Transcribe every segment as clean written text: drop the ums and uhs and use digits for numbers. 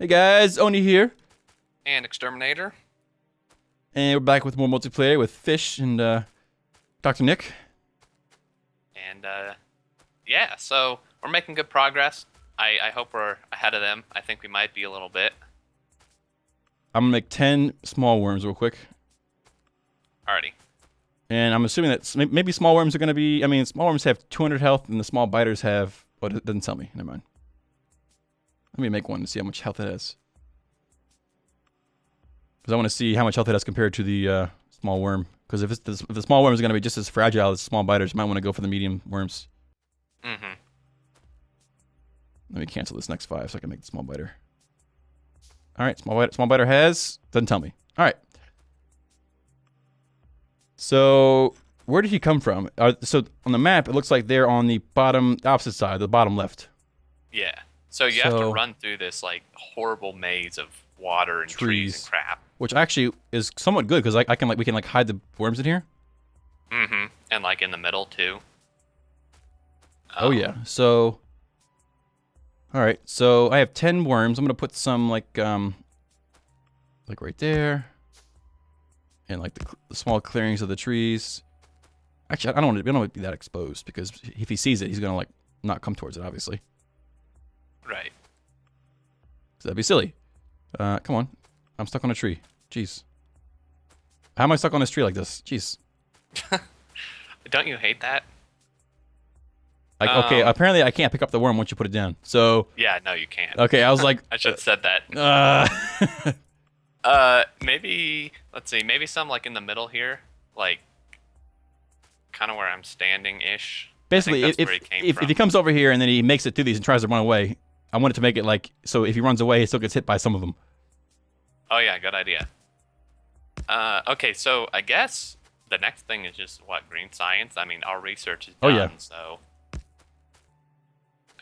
Hey guys, Oni here, And Exterminator. and we're back with more multiplayer with Fish and Dr. Nick. And yeah, so we're making good progress. I hope we're ahead of them. I think we might be a little bit. I'm gonna make 10 small worms real quick, Alrighty. and I'm assuming that maybe small worms are gonna be. I mean, small worms have 200 health, and the small biters have. Oh, it doesn't tell me. Never mind. Let me make one to see how much health it has, because I want to see how much health it has compared to the small worm. Because if the small worm is gonna be just as fragile as small biters, you might want to go for the medium worms. Mm-hmm. Let me cancel this next 5 so I can make the small biter. All right, small biter has, doesn't tell me. All right. So where did he come from? So on the map, it looks like they're on the bottom, the opposite side, the bottom left. Yeah. So you have to run through this like horrible maze of water and trees and crap. Which actually is somewhat good because we can hide the worms in here. Mm-hmm. And like in the middle too. Oh yeah. So. All right, so I have 10 worms. I'm gonna put some like right there, and like the small clearings of the trees. Actually, I don't want to be that exposed because if he sees it, he's gonna like not come towards it, obviously. Right. So that'd be silly. Come on, I'm stuck on a tree. Jeez, how am I stuck on this tree like this? Jeez. Don't you hate that? Like, okay, apparently I can't pick up the worm once you put it down. So yeah, no, you can't. okay, I was like, I should have said that. Maybe let's see, maybe some like in the middle here, like kind of where I'm standing ish. Basically, if he comes over here and then he makes it through these and tries to run away, I want it to make it like so if he runs away, he still gets hit by some of them. Oh yeah, good idea. Okay, so I guess the next thing is just what, green science? I mean, our research is done, oh yeah. So.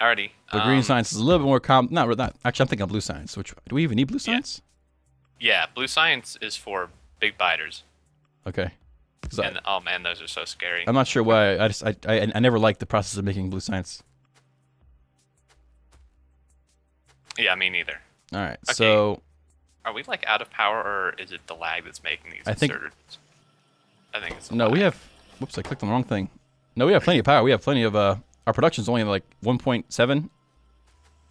Alrighty. The green science is a little bit more not actually I'm thinking of blue science. Which do we even need blue science? Yeah, blue science is for big biters. Okay. And oh man, those are so scary. I'm not sure why. I never liked the process of making blue science. Yeah, me neither. All right. Okay. So are we like out of power, or is it the lag that's making these inserts? I think it's no. lag. We have. Whoops! I clicked on the wrong thing. No, we have plenty of power. We have plenty of our production's only like 1.7,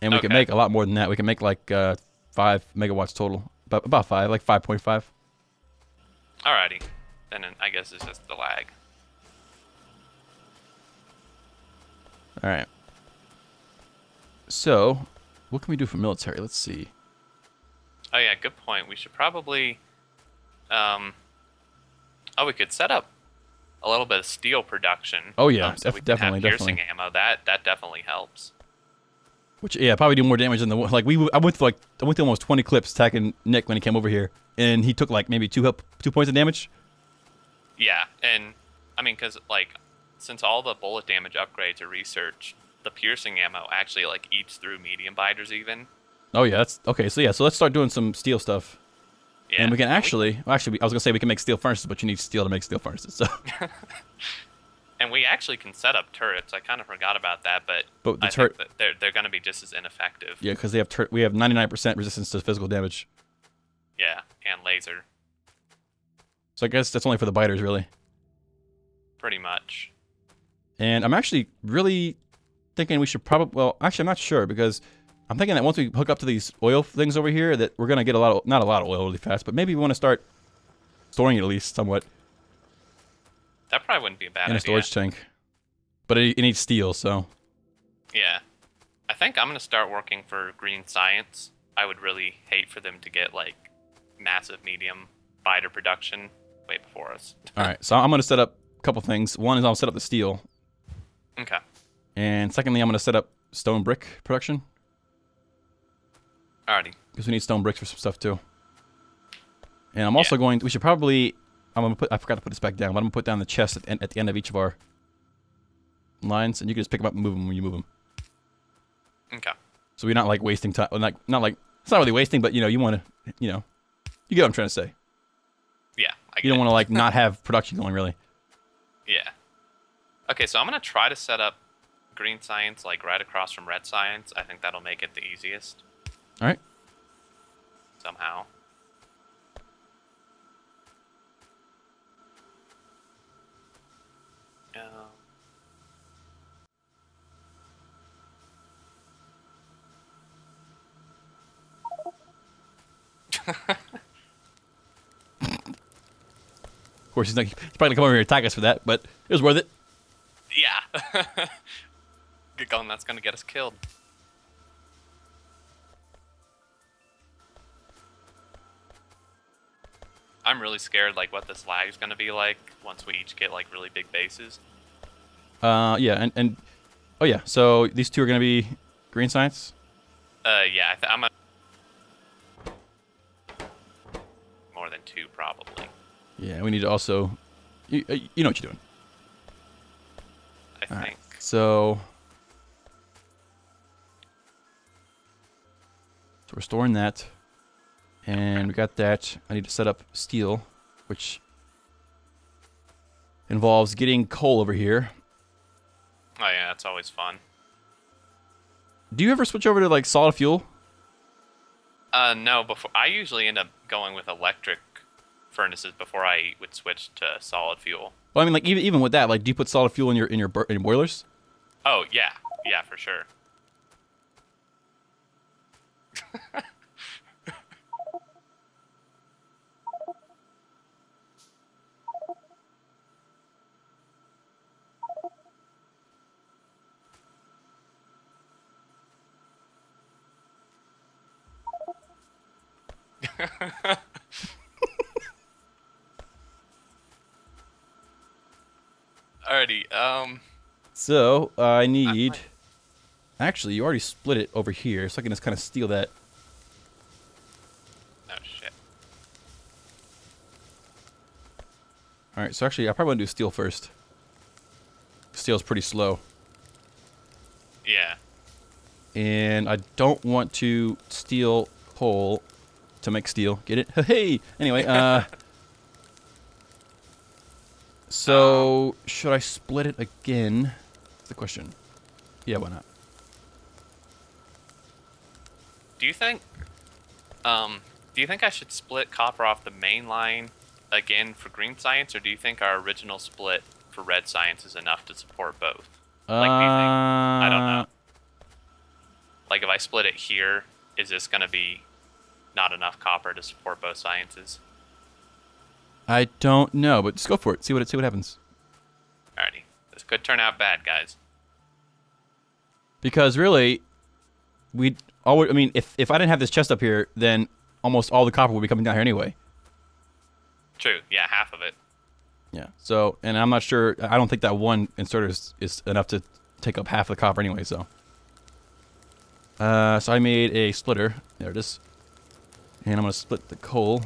and we can make a lot more than that. We can make like 5 megawatts total, but about 5, like 5.5. Alrighty, then I guess it's just the lag. All right. So, what can we do for military? Let's see. Oh yeah, good point. We should probably, we could set up a little bit of steel production. Oh yeah, so we can have piercing ammo. That definitely helps. Which probably do more damage than the like I went through almost 20 clips attacking Nick when he came over here, and he took like maybe 2 points of damage. Yeah, and I mean, because like since all the bullet damage upgrades are research, the piercing ammo actually like eats through medium biters even. Oh yeah, that's okay. So yeah, so let's start doing some steel stuff. Yeah, and we can actually I was gonna say we can make steel furnaces, but you need steel to make steel furnaces. So. And we actually can set up turrets. I kind of forgot about that, but the I think that they're going to be just as ineffective. Yeah, because we have 99% resistance to physical damage. Yeah, and laser. So I guess that's only for the biters, really. Pretty much. And I'm actually really thinking we should probably... Well, actually, I'm not sure, because I'm thinking that once we hook up to these oil things over here, that we're going to get not a lot of oil really fast, but maybe we want to start storing it at least somewhat. That probably wouldn't be a bad idea. In a storage tank. But it needs steel, so... Yeah. I think I'm going to start working for green science. I would really hate for them to get, like, massive medium biter production way before us. Alright, so I'm going to set up a couple things. One is I'll set up the steel. Okay. And secondly, I'm going to set up stone brick production. Alrighty. Because we need stone bricks for some stuff, too. And I'm also we should probably... I forgot to put this back down, but I'm gonna put down the chest at the end of each of our lines, and you can just pick them up and move them when you move them. Okay. So we're not like wasting time. Not like it's not really wasting, but you want to, you get what I'm trying to say. Yeah. You don't want to like not have production going really. Yeah. Okay, so I'm gonna try to set up green science like right across from red science. I think that'll make it the easiest. All right. somehow. Of course, he's probably gonna come over here and attack us for that, but it was worth it. Yeah. Good going, that's gonna get us killed. I'm really scared like what this lag is gonna be like once we each get like really big bases. Yeah, and oh yeah, so these two are gonna be green science. Yeah, I'm gonna more than 2 probably. Yeah, we need to also, you know what you're doing. I think. Right, so we're storing that, and we got that. I need to set up steel, which involves getting coal over here. Oh yeah, that's always fun. Do you ever switch over to like solid fuel? No, I usually end up going with electric furnaces before I would switch to solid fuel. Well, I mean, like even with that, like, do you put solid fuel in your boilers? Oh yeah, yeah for sure. Alrighty, So I need. Actually, you already split it over here, so I can just kind of steal that. oh shit. All right, so actually, I probably want to do steel first. Steel's pretty slow, Yeah. and I don't want to steal coal to make steel. Get it? Hey. Anyway, so should I split it again? That's the question. Yeah, why not? Do you think I should split copper off the main line again for green science, or do you think our original split for red science is enough to support both? Like, do you think? I don't know. Like, if I split it here, is this gonna be not enough copper to support both sciences? I don't know, but just go for it. See what happens. Alrighty, this could turn out bad, guys. Because really, I mean, if I didn't have this chest up here, then almost all the copper would be coming down here anyway. True. Yeah, half of it. Yeah. So, and I'm not sure. I don't think that one inserter is enough to take up half the copper anyway. So, so I made a splitter. There it is. And I'm gonna split the coal.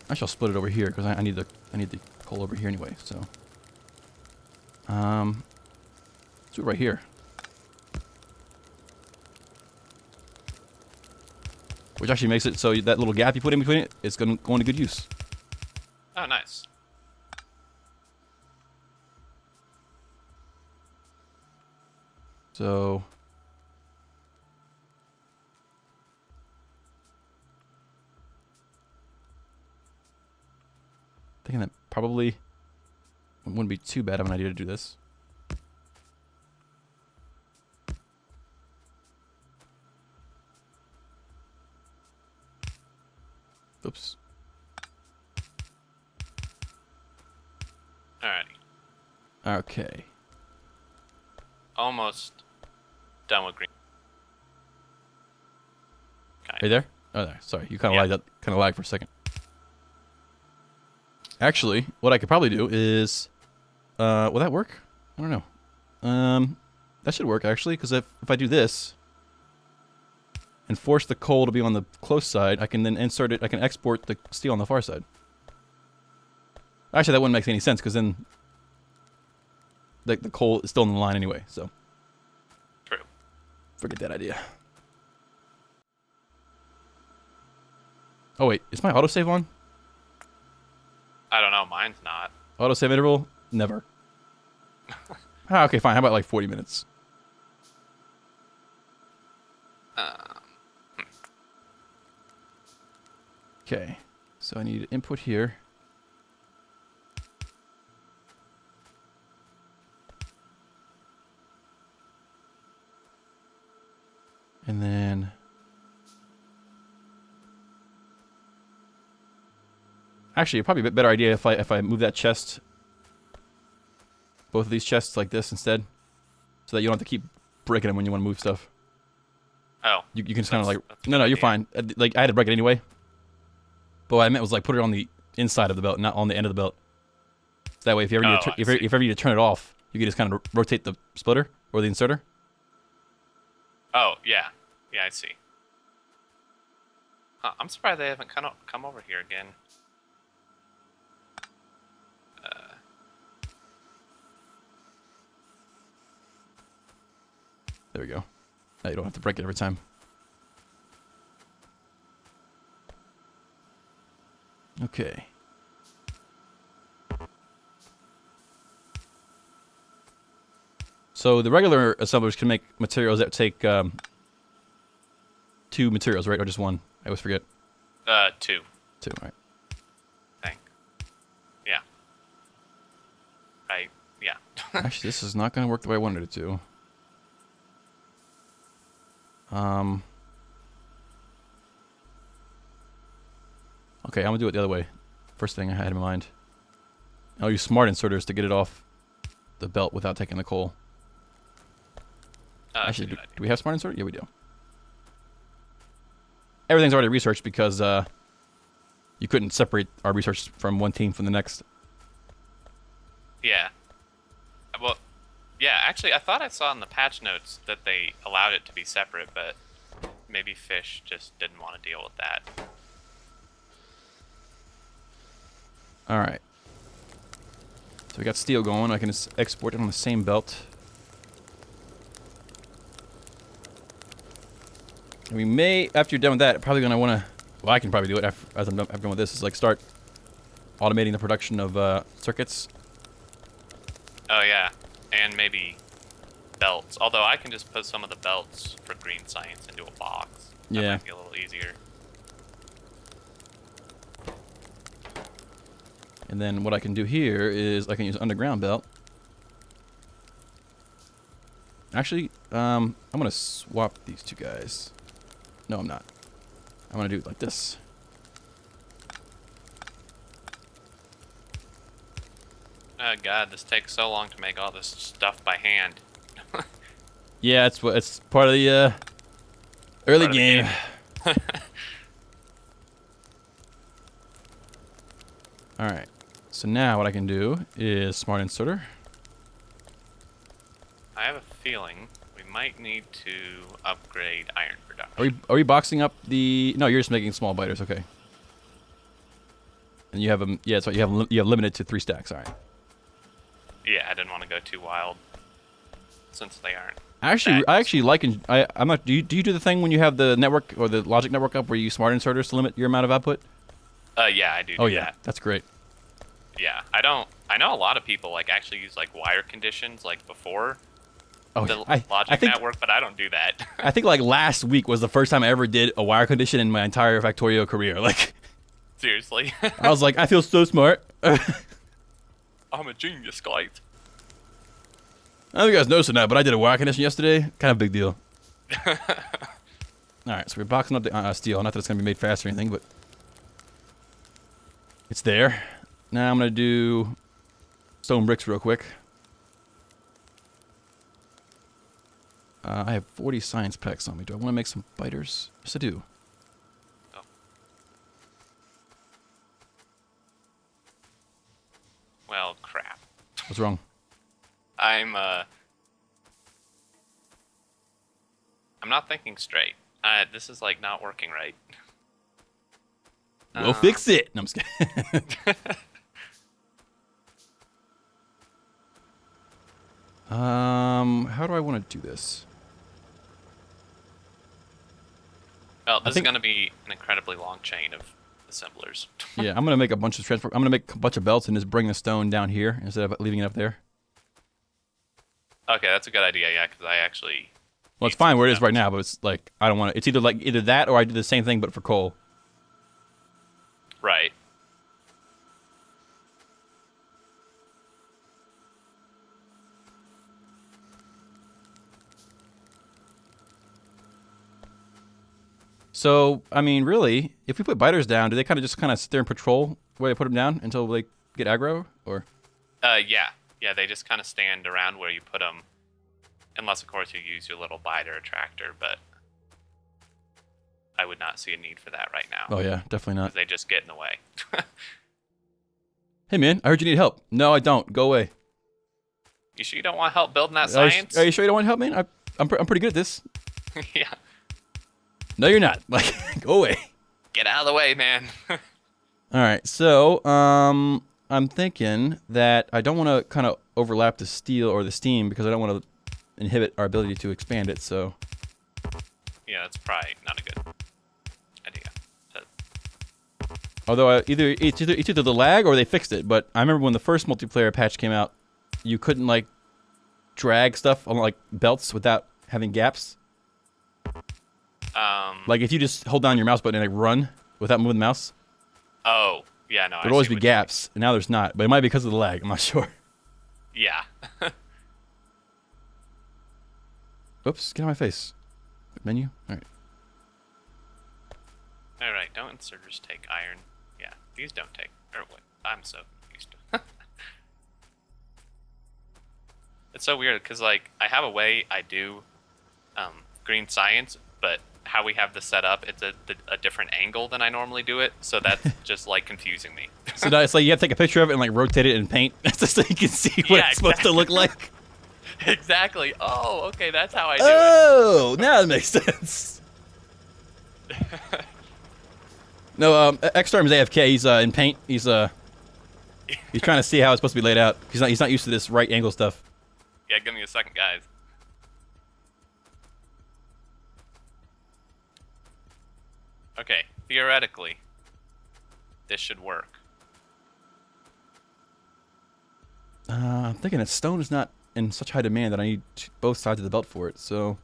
I shall split it over here because I need the coal over here anyway. So, let's do it right here. Which actually makes it so that little gap you put in between it, it's going to go into good use. Oh, nice. So, thinking that probably wouldn't be too bad of an idea to do this. Oops. Alrighty. Okay. Almost done with green. Are you there? Oh, there. Sorry, you kind of lagged for a second. Actually, what I could probably do is, will that work? I don't know. That should work actually, because if I do this and force the coal to be on the close side, I can then insert it. I can export the steel on the far side. Actually, that wouldn't make any sense because then the coal is still in the line anyway. So, true. Forget that idea. Oh wait, is my autosave on? I don't know. Mine's not. Autosave interval? Never. Okay, fine. How about like 40 minutes? Okay, so I need input here. And then actually, probably a bit better idea if I move that chest, both of these chests like this instead, so that you don't have to keep breaking them when you want to move stuff. Oh. You can just kind of like no, idea. you're fine. Like I had to break it anyway. But what I meant was like put it on the inside of the belt, not on the end of the belt. So that way, if you ever need to, if ever you need to turn it off, you can just kind of rotate the splitter or the inserter. Oh yeah, yeah, I see. Huh, I'm surprised they haven't come over here again. There we go. Now you don't have to break it every time. Okay. So the regular assemblers can make materials that take 2 materials, right? Or just 1? I always forget. 2. 2, all right. Think. Yeah. Right. Yeah. Actually, this is not going to work the way I wanted it to. Okay, I'm going to do it the other way. First thing I had in mind. I'll use smart inserters to get it off the belt without taking the coal. Actually, do we have smart insert? Yeah, we do. Everything's already researched because you couldn't separate our research from one team from the next. Yeah. Well, yeah, actually, I thought I saw in the patch notes that they allowed it to be separate, but maybe Fish just didn't want to deal with that. All right. So we got steel going. I can just export it on the same belt. And we may, after you're done with that, probably going to want to, well, I can probably do it after, as I'm done with this, is like start automating the production of circuits. Oh, yeah. And maybe belts. Although I can just put some of the belts for green science into a box. That might be a little easier. And then what I can do here is I can use underground belt. Actually, I'm going to swap these 2 guys. No, I'm not. I'm going to do it like this. Oh god, this takes so long to make all this stuff by hand. Yeah, it's part of the early game. All right. So now what I can do is smart inserter. I have a feeling we might need to upgrade iron production. Are we boxing up the? No, you're just making small biters. Okay. And you have them. Yeah, that's right. You have limited to 3 stacks. All right. Yeah, I didn't want to go too wild since they aren't. Actually, I actually like. I'm not. Do you do the thing when you have the network or the logic network up where you use smart inserters to limit your amount of output? Yeah, I do. Oh yeah, that. that's great. Yeah, I don't. I know a lot of people like actually use like wire conditions like before the logic network, but I don't do that. I think like last week was the first time I ever did a wire condition in my entire Factorio career. Like, seriously. I was like, I feel so smart. I'm a genius, guys. I don't think you guys noticed it now, but I did a wire condition yesterday. Kind of big deal. All right, so we're boxing up the steel. Not that it's gonna be made fast or anything, but it's there. Now I'm gonna do stone bricks real quick. I have 40 science packs on me. Do I want to make some biters? Yes, I do. Oh. Well, crap. What's wrong? I'm not thinking straight. This is like not working right. We'll fix it. No, I'm just kidding. How do I want to do this? Well, this is going to be an incredibly long chain of assemblers. Yeah, I'm going to make a bunch of transfer. I'm going to make a bunch of belts and just bring the stone down here instead of leaving it up there. Okay, that's a good idea. Yeah, because I actually. Well, it's fine where it is right now, but it's like I don't want to. It's either that or I do the same thing but for coal. Right. So, I mean, really, if we put biters down, do they kind of just sit there and patrol where they put them down until they get aggro, or? Yeah. Yeah, they just kind of stand around where you put them. Unless, of course, you use your little biter attractor, but I would not see a need for that right now. Oh, yeah, definitely not. Because they just get in the way. Hey, man, I heard you need help. No, I don't. Go away. You sure you don't want help building that science? Are you sure you don't want help, man? I'm pretty good at this. Yeah. No, you're not. Like, go away. Get out of the way, man. All right, so I'm thinking that I don't want to kind of overlap the steel or the steam because I don't want to inhibit our ability to expand it. So Yeah, that's probably not a good idea. although it's either the lag or they fixed it. But I remember when the first multiplayer patch came out, you couldn't like drag stuff on like belts without having gaps. Like if you just hold down your mouse button and like run without moving the mouse. Oh, yeah, no. There'd always be gaps, and now there's not. But it might be because of the lag. I'm not sure. Yeah. Oops, get out of my face. Menu? Alright. Alright, don't inserters take iron? Yeah, these don't take. Or what? I'm so confused. It's so weird, because, like, I have a way I do green science, but how we have this set up, it's a different angle than I normally do it, so that's just, like, confusing me. So now it's like you have to take a picture of it and, like, rotate it in paint just so you can see what it's supposed to look like. Exactly. Oh, okay, that's how I do it. Oh, now it makes sense. No, X-Storm's AFK. He's in paint. He's trying to see how it's supposed to be laid out. He's not used to this right angle stuff. Yeah, give me a second, guys. Okay, theoretically, this should work. I'm thinking that stone is not in such high demand that I need both sides of the belt for it, so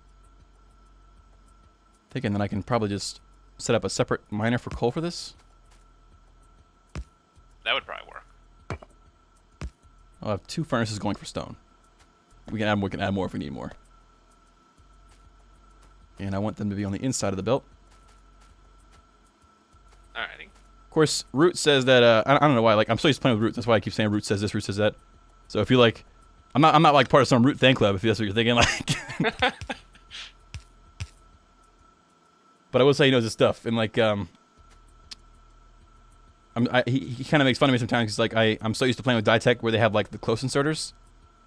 thinking that I can probably just set up a separate miner for coal for this. That would probably work. I'll have 2 furnaces going for stone. We can add more if we need more. And I want them to be on the inside of the belt. Alrighty. Of course, Root says that I don't know why. Like I'm so used to playing with Root. That's why I keep saying Root says this, Root says that. So if you like, I'm not like part of some Root fan club. If that's what you're thinking, like. But I will say he knows his stuff, and like he kind of makes fun of me sometimes. He's like, I'm so used to playing with Ditech where they have like the close inserters.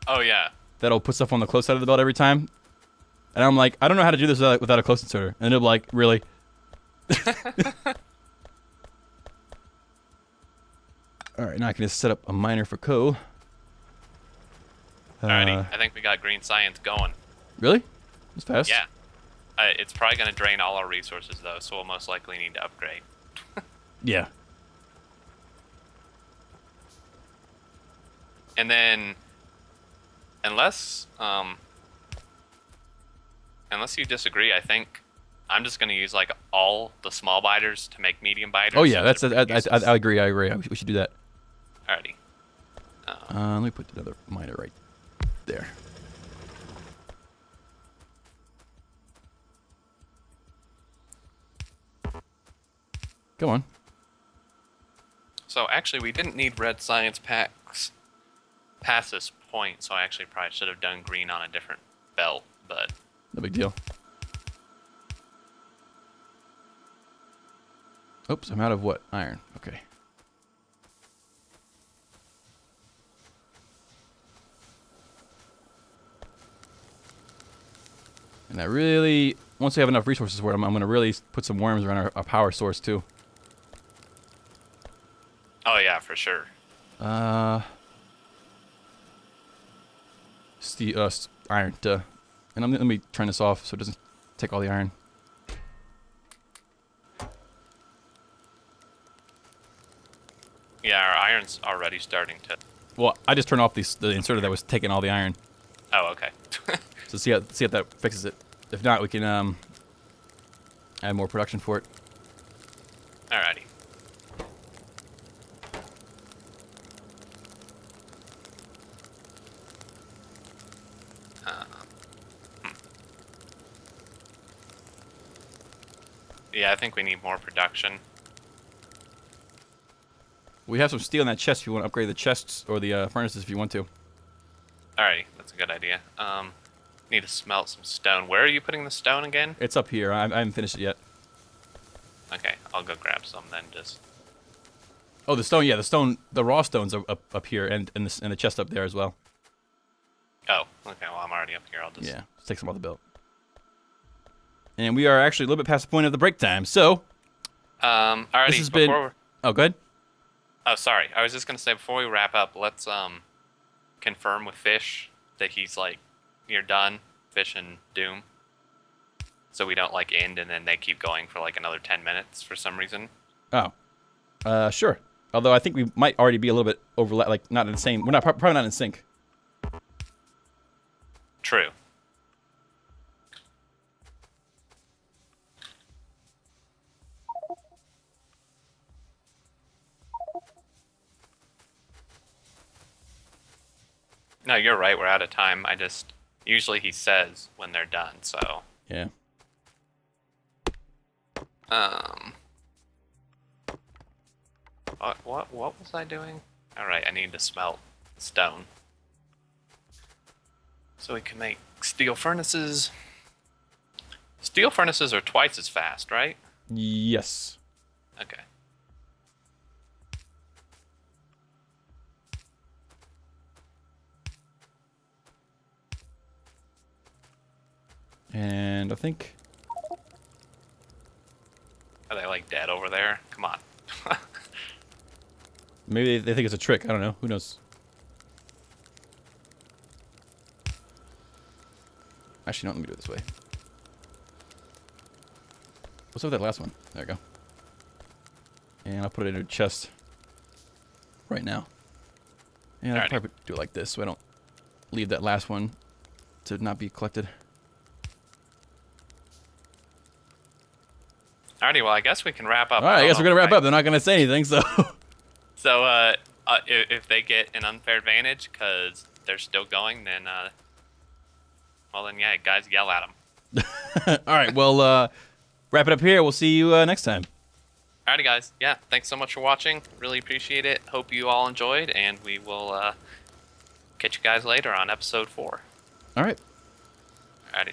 Oh yeah. That'll put stuff on the close side of the belt every time. And I'm like, I don't know how to do this without a close inserter. And they'll be like, really? Alright, now I can just set up a miner for coal. Alrighty, I think we got green science going. Really? That's fast? Yeah. It's probably going to drain all our resources, though, so we'll most likely need to upgrade. Yeah. And then, unless you disagree, I think I'm just going to use, like, all the small biters to make medium biters. Oh, yeah, I agree, we should do that. Alrighty. Let me put another miner right there. Go on. So actually, we didn't need red science packs past this point, so I actually probably should have done green on a different belt, but... No big deal. Oops, I'm out of what? Iron. Okay. And I really, once we have enough resources for it, I'm going to really put some worms around our power source too. Oh yeah, for sure. Iron, duh. And let me turn this off so it doesn't take all the iron. Yeah, our iron's already starting to... Well, I just turned off the inserter that was taking all the iron. Oh, okay. So see if that fixes it. If not, we can add more production for it. Alrighty. Yeah, I think we need more production. We have some steel in that chest if you want to upgrade the chests or the furnaces if you want to. Alrighty, that's a good idea. Need to smelt some stone. Where are you putting the stone again? It's up here. I haven't finished it yet. Okay, I'll go grab some then. Just. Oh, the stone. Yeah, the stone. The raw stones are up here and the chest up there as well. Oh, okay. Well, I'm already up here. I'll just. Yeah, let's take some off the belt. And we are actually a little bit past the point of the break time. So. Alrighty. This has been. Oh, go ahead. Oh, sorry. I was just gonna say before we wrap up, let's confirm with Fish that he's like, you're done. Fish and Doom. So we don't like end and then they keep going for like another 10 minutes for some reason. Oh. Sure. Although I think we might already be a little bit overlap, like not in the same. We're not probably not in sync. True. No, you're right. We're out of time. Usually he says when they're done, so. Yeah. What was I doing? All right, I need to smelt stone. So we can make steel furnaces. Steel furnaces are twice as fast, right? Yes. Okay. And I think. Are they like dead over there? Come on. Maybe they think it's a trick. I don't know. Who knows? Actually, no, let me do it this way. What's up with that last one? There we go. And I'll put it in a chest right now. And I'll probably do it like this so I don't leave that last one to not be collected. Alrighty, well, I guess we can wrap up. Alright, I guess we're going to wrap up. They're not going to say anything, so... So, if they get an unfair advantage because they're still going, then, well, then, yeah, guys, yell at them. Alright, well, wrap it up here. We'll see you next time. Alrighty, guys. Yeah, thanks so much for watching. Really appreciate it. Hope you all enjoyed, and we will catch you guys later on episode 4. Alright. Alrighty,